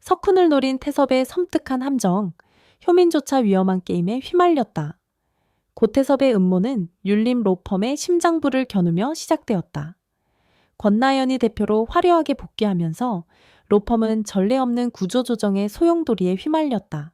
석훈을 노린 태섭의 섬뜩한 함정, 효민조차 위험한 게임에 휘말렸다. 고태섭의 음모는 율림 로펌의 심장부를 겨누며 시작되었다. 권나연이 대표로 화려하게 복귀하면서 로펌은 전례 없는 구조조정의 소용돌이에 휘말렸다.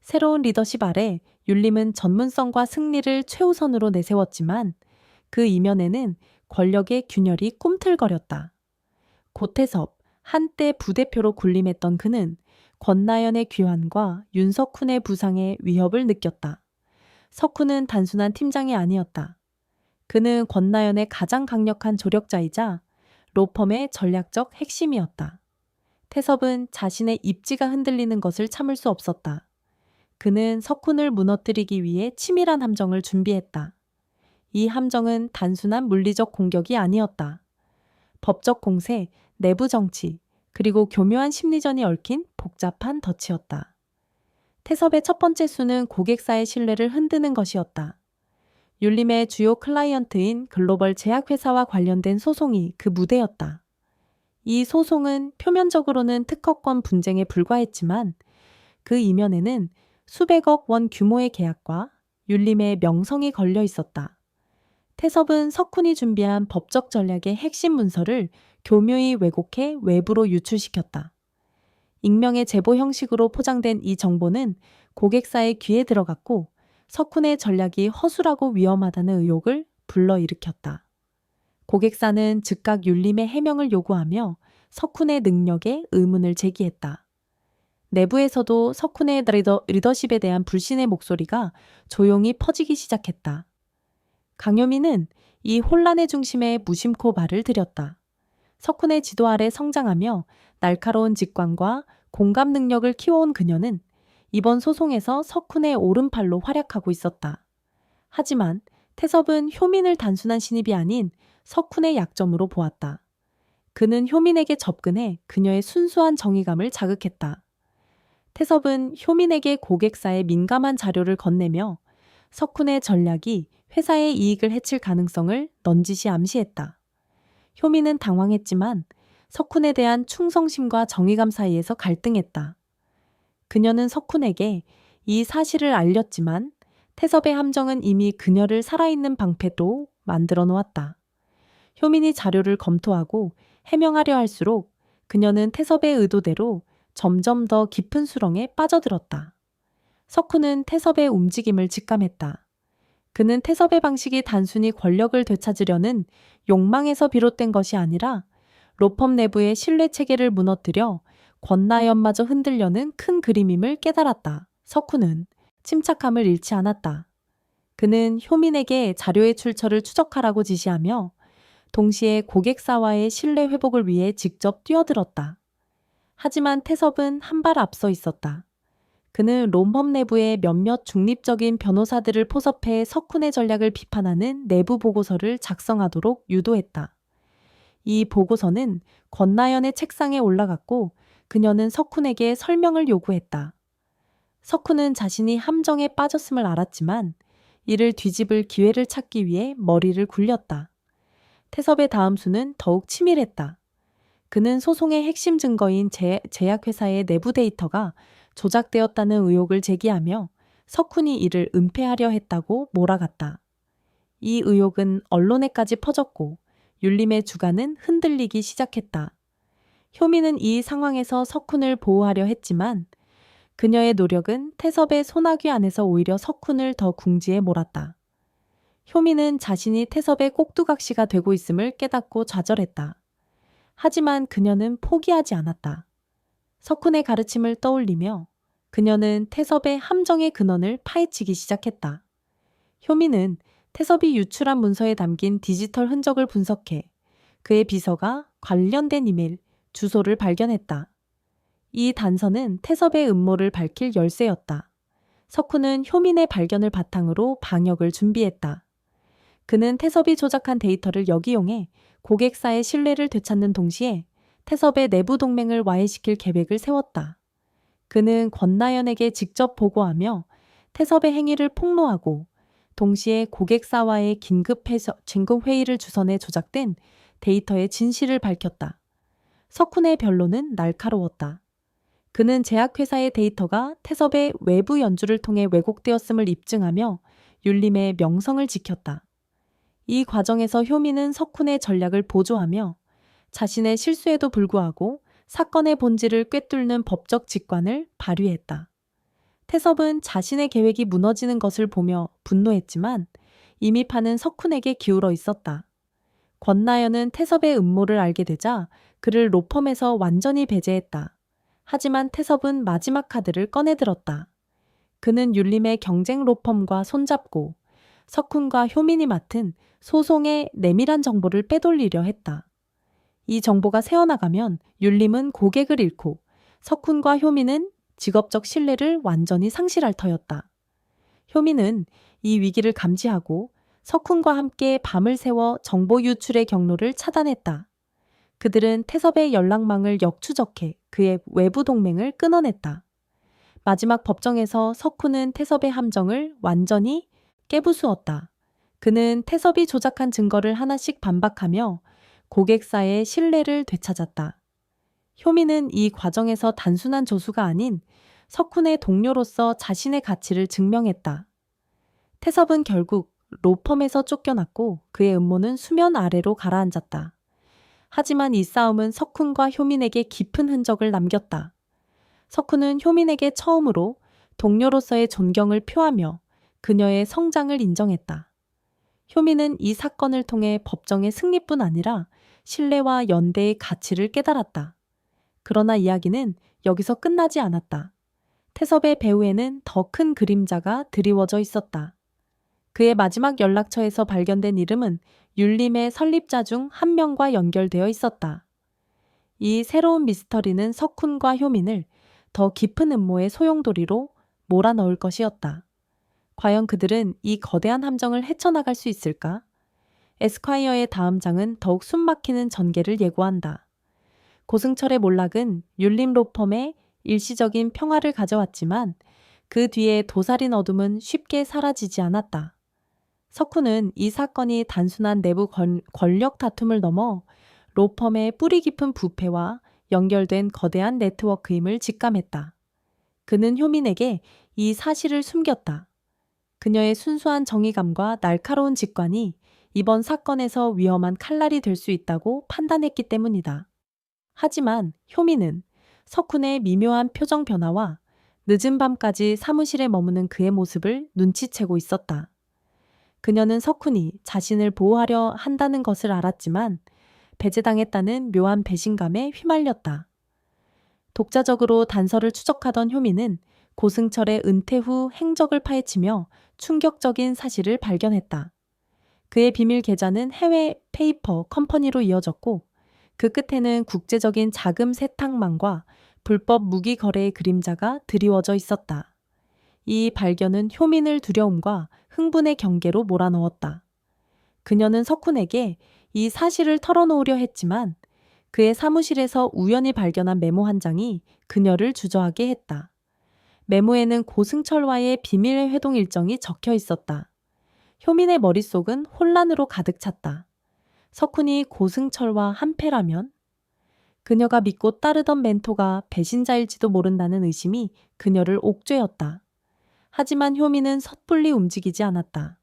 새로운 리더십 아래 율림은 전문성과 승리를 최우선으로 내세웠지만 그 이면에는 권력의 균열이 꿈틀거렸다. 고태섭, 한때 부대표로 군림했던 그는 권나연의 귀환과 윤석훈의 부상에 위협을 느꼈다. 석훈은 단순한 팀장이 아니었다. 그는 권나연의 가장 강력한 조력자이자 로펌의 전략적 핵심이었다. 태섭은 자신의 입지가 흔들리는 것을 참을 수 없었다. 그는 석훈을 무너뜨리기 위해 치밀한 함정을 준비했다. 이 함정은 단순한 물리적 공격이 아니었다. 법적 공세, 내부 정치, 그리고 교묘한 심리전이 얽힌 복잡한 덫이었다. 태섭의 첫 번째 수는 고객사의 신뢰를 흔드는 것이었다. 율림의 주요 클라이언트인 글로벌 제약회사와 관련된 소송이 그 무대였다. 이 소송은 표면적으로는 특허권 분쟁에 불과했지만 그 이면에는 수백억 원 규모의 계약과 율림의 명성이 걸려 있었다. 태섭은 석훈이 준비한 법적 전략의 핵심 문서를 교묘히 왜곡해 외부로 유출시켰다. 익명의 제보 형식으로 포장된 이 정보는 고객사의 귀에 들어갔고 석훈의 전략이 허술하고 위험하다는 의혹을 불러일으켰다. 고객사는 즉각 율림의 해명을 요구하며 석훈의 능력에 의문을 제기했다. 내부에서도 석훈의 리더십에 대한 불신의 목소리가 조용히 퍼지기 시작했다. 강효민은 이 혼란의 중심에 무심코 발을 들였다. 석훈의 지도 아래 성장하며 날카로운 직관과 공감 능력을 키워온 그녀는 이번 소송에서 석훈의 오른팔로 활약하고 있었다. 하지만 태섭은 효민을 단순한 신입이 아닌 석훈의 약점으로 보았다. 그는 효민에게 접근해 그녀의 순수한 정의감을 자극했다. 태섭은 효민에게 고객사의 민감한 자료를 건네며 석훈의 전략이 회사의 이익을 해칠 가능성을 넌지시 암시했다. 효민은 당황했지만 석훈에 대한 충성심과 정의감 사이에서 갈등했다. 그녀는 석훈에게 이 사실을 알렸지만 태섭의 함정은 이미 그녀를 살아있는 방패로 만들어 놓았다. 효민이 자료를 검토하고 해명하려 할수록 그녀는 태섭의 의도대로 점점 더 깊은 수렁에 빠져들었다. 석훈은 태섭의 움직임을 직감했다. 그는 태섭의 방식이 단순히 권력을 되찾으려는 욕망에서 비롯된 것이 아니라 로펌 내부의 신뢰 체계를 무너뜨려 권나연마저 흔들려는 큰 그림임을 깨달았다. 석훈은 침착함을 잃지 않았다. 그는 효민에게 자료의 출처를 추적하라고 지시하며 동시에 고객사와의 신뢰 회복을 위해 직접 뛰어들었다. 하지만 태섭은 한 발 앞서 있었다. 그는 로펌 내부의 몇몇 중립적인 변호사들을 포섭해 석훈의 전략을 비판하는 내부 보고서를 작성하도록 유도했다. 이 보고서는 권나연의 책상에 올라갔고 그녀는 석훈에게 설명을 요구했다. 석훈은 자신이 함정에 빠졌음을 알았지만 이를 뒤집을 기회를 찾기 위해 머리를 굴렸다. 태섭의 다음 수는 더욱 치밀했다. 그는 소송의 핵심 증거인 제약회사의 내부 데이터가 조작되었다는 의혹을 제기하며 석훈이 이를 은폐하려 했다고 몰아갔다. 이 의혹은 언론에까지 퍼졌고 율림의 주가는 흔들리기 시작했다. 효민은 이 상황에서 석훈을 보호하려 했지만 그녀의 노력은 태섭의 소나귀 안에서 오히려 석훈을 더 궁지에 몰았다. 효민은 자신이 태섭의 꼭두각시가 되고 있음을 깨닫고 좌절했다. 하지만 그녀는 포기하지 않았다. 석훈의 가르침을 떠올리며 그녀는 태섭의 함정의 근원을 파헤치기 시작했다. 효민은 태섭이 유출한 문서에 담긴 디지털 흔적을 분석해 그의 비서가 관련된 이메일, 주소를 발견했다. 이 단서는 태섭의 음모를 밝힐 열쇠였다. 석훈은 효민의 발견을 바탕으로 방역을 준비했다. 그는 태섭이 조작한 데이터를 역이용해 고객사의 신뢰를 되찾는 동시에 태섭의 내부 동맹을 와해시킬 계획을 세웠다. 그는 권나연에게 직접 보고하며 태섭의 행위를 폭로하고 동시에 고객사와의 긴급 회의를 주선해 조작된 데이터의 진실을 밝혔다. 석훈의 변론은 날카로웠다. 그는 제약회사의 데이터가 태섭의 외부 연주를 통해 왜곡되었음을 입증하며 율림의 명성을 지켰다. 이 과정에서 효민은 석훈의 전략을 보조하며 자신의 실수에도 불구하고 사건의 본질을 꿰뚫는 법적 직관을 발휘했다. 태섭은 자신의 계획이 무너지는 것을 보며 분노했지만 이미 판은 석훈에게 기울어 있었다. 권나연은 태섭의 음모를 알게 되자 그를 로펌에서 완전히 배제했다. 하지만 태섭은 마지막 카드를 꺼내들었다. 그는 율림의 경쟁 로펌과 손잡고 석훈과 효민이 맡은 소송의 내밀한 정보를 빼돌리려 했다. 이 정보가 새어나가면 율림은 고객을 잃고 석훈과 효민은 직업적 신뢰를 완전히 상실할 터였다. 효민은 이 위기를 감지하고 석훈과 함께 밤을 새워 정보 유출의 경로를 차단했다. 그들은 태섭의 연락망을 역추적해 그의 외부 동맹을 끊어냈다. 마지막 법정에서 석훈은 태섭의 함정을 완전히 깨부수었다. 그는 태섭이 조작한 증거를 하나씩 반박하며 고객사의 신뢰를 되찾았다. 효민은 이 과정에서 단순한 조수가 아닌 석훈의 동료로서 자신의 가치를 증명했다. 태섭은 결국 로펌에서 쫓겨났고 그의 음모는 수면 아래로 가라앉았다. 하지만 이 싸움은 석훈과 효민에게 깊은 흔적을 남겼다. 석훈은 효민에게 처음으로 동료로서의 존경을 표하며 그녀의 성장을 인정했다. 효민은 이 사건을 통해 법정의 승리뿐 아니라 신뢰와 연대의 가치를 깨달았다. 그러나 이야기는 여기서 끝나지 않았다. 태섭의 배후에는 더 큰 그림자가 드리워져 있었다. 그의 마지막 연락처에서 발견된 이름은 율림의 설립자 중 한 명과 연결되어 있었다. 이 새로운 미스터리는 석훈과 효민을 더 깊은 음모의 소용돌이로 몰아넣을 것이었다. 과연 그들은 이 거대한 함정을 헤쳐나갈 수 있을까? 에스콰이어의 다음 장은 더욱 숨막히는 전개를 예고한다. 고승철의 몰락은 율림 로펌에 일시적인 평화를 가져왔지만 그 뒤에 도살인 어둠은 쉽게 사라지지 않았다. 석훈은 이 사건이 단순한 내부 권력 다툼을 넘어 로펌의 뿌리 깊은 부패와 연결된 거대한 네트워크임을 직감했다. 그는 효민에게 이 사실을 숨겼다. 그녀의 순수한 정의감과 날카로운 직관이 이번 사건에서 위험한 칼날이 될 수 있다고 판단했기 때문이다. 하지만 효민은 석훈의 미묘한 표정 변화와 늦은 밤까지 사무실에 머무는 그의 모습을 눈치채고 있었다. 그녀는 석훈이 자신을 보호하려 한다는 것을 알았지만 배제당했다는 묘한 배신감에 휘말렸다. 독자적으로 단서를 추적하던 효민은 고승철의 은퇴 후 행적을 파헤치며 충격적인 사실을 발견했다. 그의 비밀 계좌는 해외 페이퍼 컴퍼니로 이어졌고 그 끝에는 국제적인 자금 세탁망과 불법 무기 거래의 그림자가 드리워져 있었다. 이 발견은 효민을 두려움과 흥분의 경계로 몰아넣었다. 그녀는 석훈에게 이 사실을 털어놓으려 했지만 그의 사무실에서 우연히 발견한 메모 한 장이 그녀를 주저하게 했다. 메모에는 고승철과의 비밀 회동 일정이 적혀 있었다. 효민의 머릿속은 혼란으로 가득 찼다. 석훈이 고승철과 한패라면? 그녀가 믿고 따르던 멘토가 배신자일지도 모른다는 의심이 그녀를 옥죄었다. 하지만 효민은 섣불리 움직이지 않았다.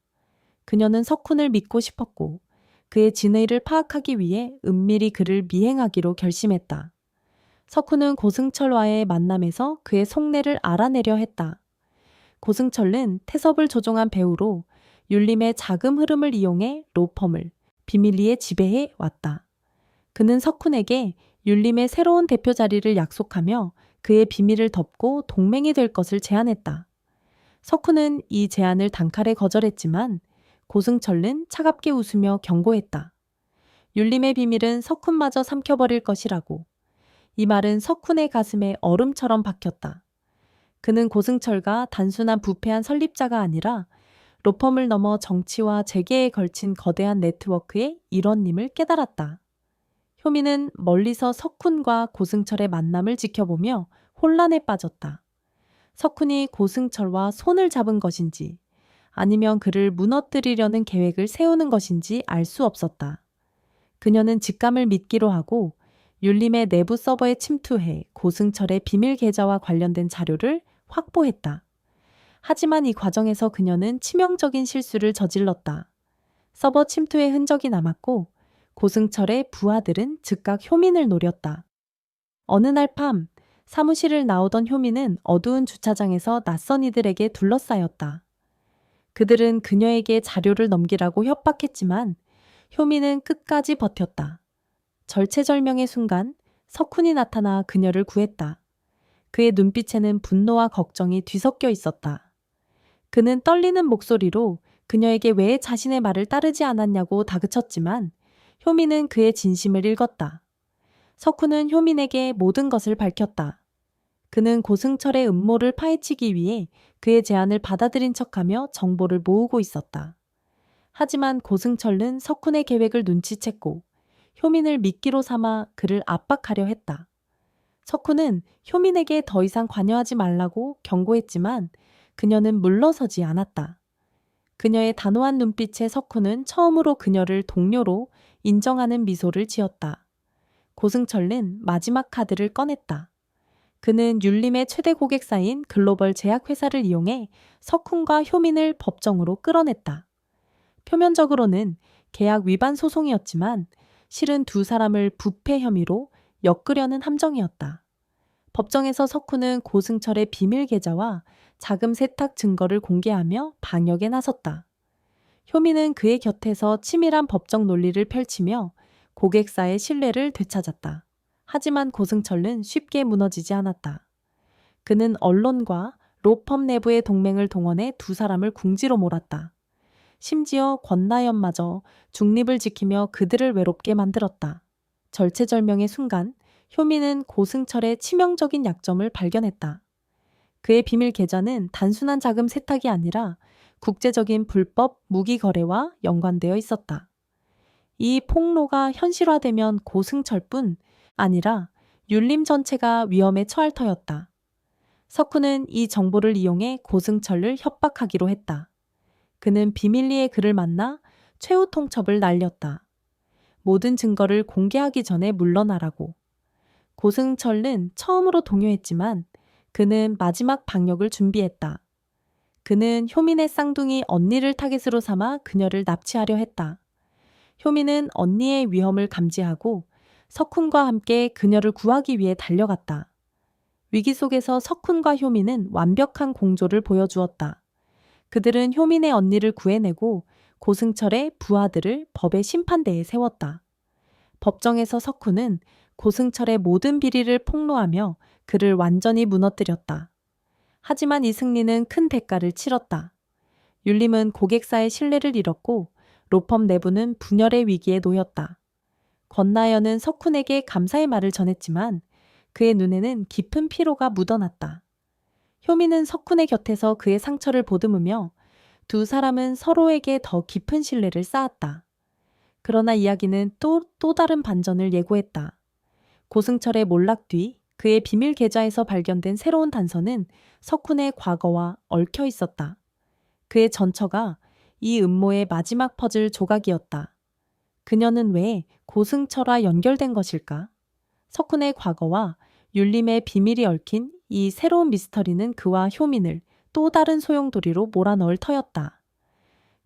그녀는 석훈을 믿고 싶었고 그의 진의를 파악하기 위해 은밀히 그를 미행하기로 결심했다. 석훈은 고승철과의 만남에서 그의 속내를 알아내려 했다. 고승철은 태섭을 조종한 배우로 율림의 자금 흐름을 이용해 로펌을 비밀리에 지배해 왔다. 그는 석훈에게 율림의 새로운 대표 자리를 약속하며 그의 비밀을 덮고 동맹이 될 것을 제안했다. 석훈은 이 제안을 단칼에 거절했지만 고승철은 차갑게 웃으며 경고했다. 율림의 비밀은 석훈마저 삼켜버릴 것이라고. 이 말은 석훈의 가슴에 얼음처럼 박혔다. 그는 고승철과 단순한 부패한 설립자가 아니라 로펌을 넘어 정치와 재계에 걸친 거대한 네트워크의 일원임을 깨달았다. 효민은 멀리서 석훈과 고승철의 만남을 지켜보며 혼란에 빠졌다. 석훈이 고승철과 손을 잡은 것인지 아니면 그를 무너뜨리려는 계획을 세우는 것인지 알 수 없었다. 그녀는 직감을 믿기로 하고 율림의 내부 서버에 침투해 고승철의 비밀 계좌와 관련된 자료를 확보했다. 하지만 이 과정에서 그녀는 치명적인 실수를 저질렀다. 서버 침투의 흔적이 남았고 고승철의 부하들은 즉각 효민을 노렸다. 어느 날 밤 사무실을 나오던 효민은 어두운 주차장에서 낯선 이들에게 둘러싸였다. 그들은 그녀에게 자료를 넘기라고 협박했지만 효민은 끝까지 버텼다. 절체절명의 순간 석훈이 나타나 그녀를 구했다. 그의 눈빛에는 분노와 걱정이 뒤섞여 있었다. 그는 떨리는 목소리로 그녀에게 왜 자신의 말을 따르지 않았냐고 다그쳤지만 효민은 그의 진심을 읽었다. 석훈은 효민에게 모든 것을 밝혔다. 그는 고승철의 음모를 파헤치기 위해 그의 제안을 받아들인 척하며 정보를 모으고 있었다. 하지만 고승철은 석훈의 계획을 눈치챘고 효민을 미끼로 삼아 그를 압박하려 했다. 석훈은 효민에게 더 이상 관여하지 말라고 경고했지만 그녀는 물러서지 않았다. 그녀의 단호한 눈빛에 석훈은 처음으로 그녀를 동료로 인정하는 미소를 지었다. 고승철은 마지막 카드를 꺼냈다. 그는 율림의 최대 고객사인 글로벌 제약회사를 이용해 석훈과 효민을 법정으로 끌어냈다. 표면적으로는 계약 위반 소송이었지만 실은 두 사람을 부패 혐의로 엮으려는 함정이었다. 법정에서 석훈은 고승철의 비밀 계좌와 자금 세탁 증거를 공개하며 반역에 나섰다. 효민은 그의 곁에서 치밀한 법정 논리를 펼치며 고객사의 신뢰를 되찾았다. 하지만 고승철은 쉽게 무너지지 않았다. 그는 언론과 로펌 내부의 동맹을 동원해 두 사람을 궁지로 몰았다. 심지어 권나연마저 중립을 지키며 그들을 외롭게 만들었다. 절체절명의 순간 효민은 고승철의 치명적인 약점을 발견했다. 그의 비밀 계좌는 단순한 자금 세탁이 아니라 국제적인 불법 무기 거래와 연관되어 있었다. 이 폭로가 현실화되면 고승철뿐 아니라 율림 전체가 위험에 처할 터였다. 석훈은 이 정보를 이용해 고승철을 협박하기로 했다. 그는 비밀리에 그를 만나 최후 통첩을 날렸다. 모든 증거를 공개하기 전에 물러나라고. 고승철은 처음으로 동요했지만 그는 마지막 방역을 준비했다. 그는 효민의 쌍둥이 언니를 타겟으로 삼아 그녀를 납치하려 했다. 효민은 언니의 위험을 감지하고 석훈과 함께 그녀를 구하기 위해 달려갔다. 위기 속에서 석훈과 효민은 완벽한 공조를 보여주었다. 그들은 효민의 언니를 구해내고 고승철의 부하들을 법의 심판대에 세웠다. 법정에서 석훈은 고승철의 모든 비리를 폭로하며 그를 완전히 무너뜨렸다. 하지만 이 승리는 큰 대가를 치렀다. 율림은 고객사의 신뢰를 잃었고 로펌 내부는 분열의 위기에 놓였다. 권나연은 석훈에게 감사의 말을 전했지만 그의 눈에는 깊은 피로가 묻어났다. 효민은 석훈의 곁에서 그의 상처를 보듬으며 두 사람은 서로에게 더 깊은 신뢰를 쌓았다. 그러나 이야기는 또 다른 반전을 예고했다. 고승철의 몰락 뒤 그의 비밀 계좌에서 발견된 새로운 단서는 석훈의 과거와 얽혀 있었다. 그의 전처가 이 음모의 마지막 퍼즐 조각이었다. 그녀는 왜 고승철과 연결된 것일까? 석훈의 과거와 율림의 비밀이 얽힌 이 새로운 미스터리는 그와 효민을 또 다른 소용돌이로 몰아넣을 터였다.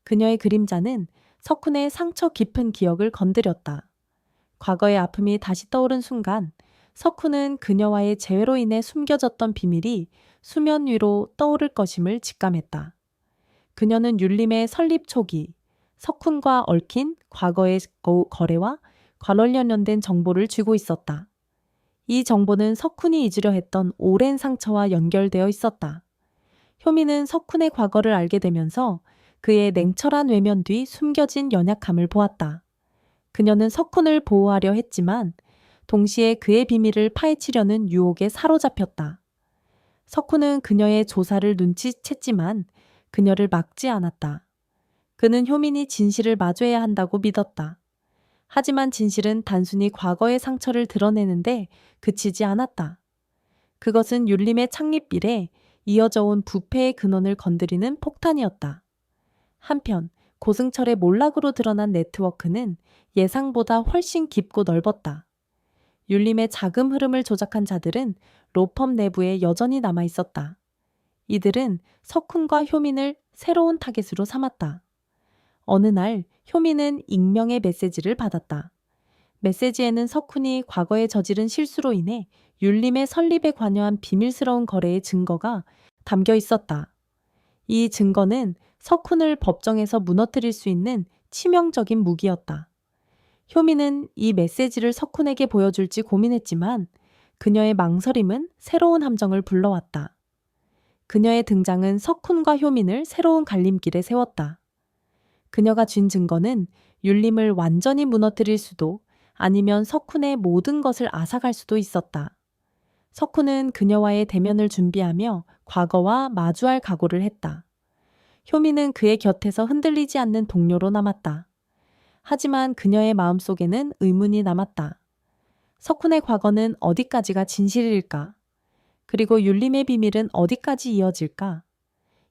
그녀의 그림자는 석훈의 상처 깊은 기억을 건드렸다. 과거의 아픔이 다시 떠오른 순간 석훈은 그녀와의 재회로 인해 숨겨졌던 비밀이 수면 위로 떠오를 것임을 직감했다. 그녀는 율림의 설립 초기 석훈과 얽힌 과거의 거래와 관련된 정보를 쥐고 있었다. 이 정보는 석훈이 잊으려 했던 오랜 상처와 연결되어 있었다. 효민은 석훈의 과거를 알게 되면서 그의 냉철한 외면 뒤 숨겨진 연약함을 보았다. 그녀는 석훈을 보호하려 했지만 동시에 그의 비밀을 파헤치려는 유혹에 사로잡혔다. 석훈은 그녀의 조사를 눈치챘지만 그녀를 막지 않았다. 그는 효민이 진실을 마주해야 한다고 믿었다. 하지만 진실은 단순히 과거의 상처를 드러내는데 그치지 않았다. 그것은 율림의 창립 이래 이어져 온 부패의 근원을 건드리는 폭탄이었다. 한편 고승철의 몰락으로 드러난 네트워크는 예상보다 훨씬 깊고 넓었다. 율림의 자금 흐름을 조작한 자들은 로펌 내부에 여전히 남아 있었다. 이들은 석훈과 효민을 새로운 타겟으로 삼았다. 어느 날 효민은 익명의 메시지를 받았다. 메시지에는 석훈이 과거에 저지른 실수로 인해 율림의 설립에 관여한 비밀스러운 거래의 증거가 담겨 있었다. 이 증거는 석훈을 법정에서 무너뜨릴 수 있는 치명적인 무기였다. 효민은 이 메시지를 석훈에게 보여줄지 고민했지만 그녀의 망설임은 새로운 함정을 불러왔다. 그녀의 등장은 석훈과 효민을 새로운 갈림길에 세웠다. 그녀가 준 증거는 율림을 완전히 무너뜨릴 수도 아니면 석훈의 모든 것을 앗아갈 수도 있었다. 석훈은 그녀와의 대면을 준비하며 과거와 마주할 각오를 했다. 효민은 그의 곁에서 흔들리지 않는 동료로 남았다. 하지만 그녀의 마음속에는 의문이 남았다. 석훈의 과거는 어디까지가 진실일까? 그리고 율림의 비밀은 어디까지 이어질까?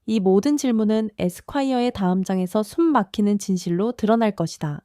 이 모든 질문은 에스콰이어의 다음 장에서 숨 막히는 진실로 드러날 것이다.